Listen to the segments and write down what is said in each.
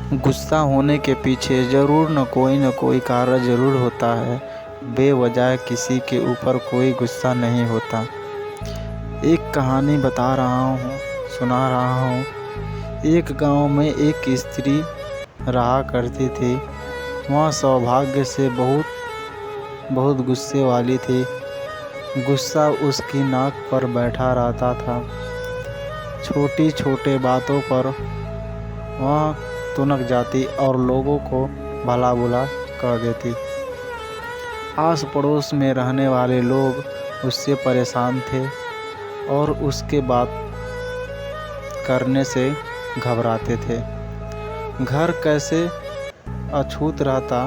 गुस्सा होने के पीछे ज़रूर न कोई कारण ज़रूर होता है। बेवजह किसी के ऊपर कोई गुस्सा नहीं होता। एक कहानी बता रहा हूँ, सुना रहा हूँ। एक गांव में एक स्त्री रहा करती थी। वह सौभाग्य से बहुत गुस्से वाली थी। गुस्सा उसकी नाक पर बैठा रहता था। छोटी छोटी बातों पर वह तुनक जाती और लोगों को भला बुरा कह देती। आस पड़ोस में रहने वाले लोग उससे परेशान थे और उसके बात करने से घबराते थे। घर कैसे अछूत रहता,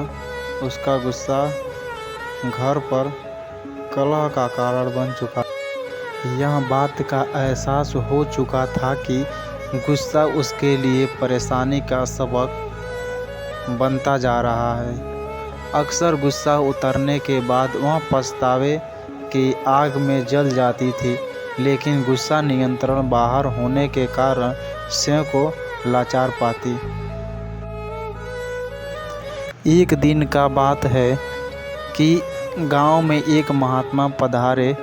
उसका गुस्सा घर पर कलह का कारण बन चुका। यह बात का एहसास हो चुका था कि गुस्सा उसके लिए परेशानी का सबक बनता जा रहा है। अक्सर गुस्सा उतरने के बाद वह पछतावे की आग में जल जाती थी, लेकिन गुस्सा नियंत्रण बाहर होने के कारण स्वयं को लाचार पाती। एक दिन का बात है कि गांव में एक महात्मा पधारे।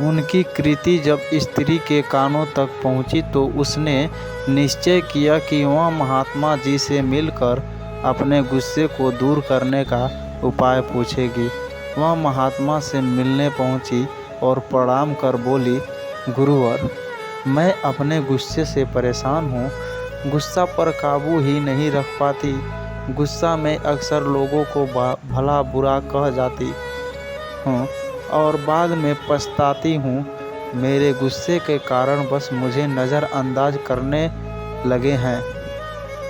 उनकी कृति जब स्त्री के कानों तक पहुंची तो उसने निश्चय किया कि वह महात्मा जी से मिलकर अपने गुस्से को दूर करने का उपाय पूछेगी। वह महात्मा से मिलने पहुंची और प्रणाम कर बोली, गुरुवर, मैं अपने गुस्से से परेशान हूँ। गुस्सा पर काबू ही नहीं रख पाती। गुस्सा में अक्सर लोगों को भला बुरा कह जाती हूँ और बाद में पछताती हूँ। मेरे गुस्से के कारण बस मुझे नज़रअंदाज करने लगे हैं।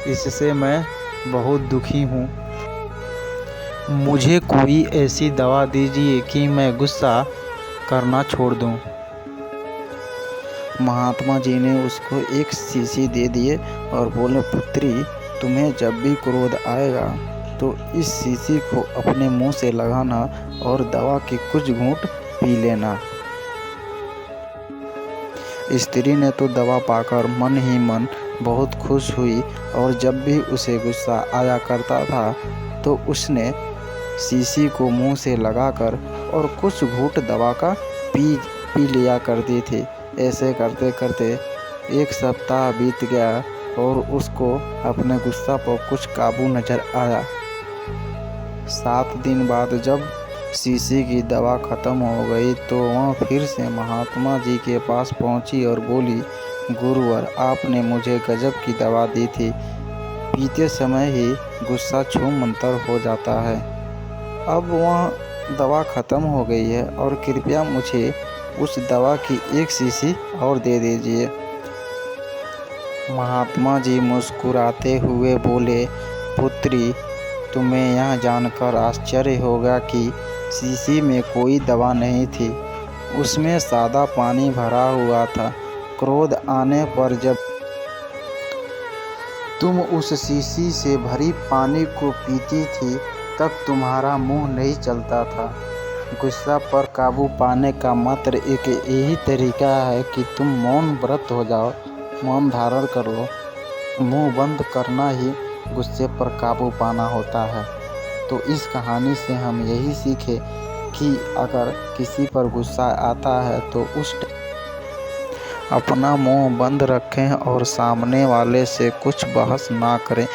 इससे मैं बहुत दुखी हूँ। मुझे कोई ऐसी दवा दीजिए कि मैं गुस्सा करना छोड़ दूँ। महात्मा जी ने उसको एक शीशी दे दिए और बोले, पुत्री, तुम्हें जब भी क्रोध आएगा तो इस शीशी को अपने मुंह से लगाना और दवा के कुछ घूंट पी लेना। स्त्री ने तो दवा पाकर मन ही मन बहुत खुश हुई और जब भी उसे गुस्सा आया करता था तो उसने शीशी को मुंह से लगाकर और कुछ घूंट दवा का पी लिया करती थी। ऐसे करते करते एक सप्ताह बीत गया और उसको अपने गुस्सा पर कुछ काबू नजर आया। 7 दिन बाद जब शीशी की दवा ख़त्म हो गई तो वह फिर से महात्मा जी के पास पहुंची और बोली, गुरुवर, आपने मुझे गजब की दवा दी थी। पीते समय ही गुस्सा छूमंतर हो जाता है। अब वह दवा ख़त्म हो गई है और कृपया मुझे उस दवा की एक शीशी और दे दीजिए। महात्मा जी मुस्कुराते हुए बोले, पुत्री, तुम्हें यह जानकर आश्चर्य होगा कि शीशी में कोई दवा नहीं थी। उसमें सादा पानी भरा हुआ था। क्रोध आने पर जब तुम उस शीशी से भरी पानी को पीती थी तब तुम्हारा मुंह नहीं चलता था। गुस्सा पर काबू पाने का मात्र एक यही तरीका है कि तुम मौन व्रत हो जाओ, मौन धारण कर लो। मुंह बंद करना ही गुस्से पर काबू पाना होता है। तो इस कहानी से हम यही सीखे कि अगर किसी पर गुस्सा आता है तो अपना मुंह बंद रखें और सामने वाले से कुछ बहस ना करें।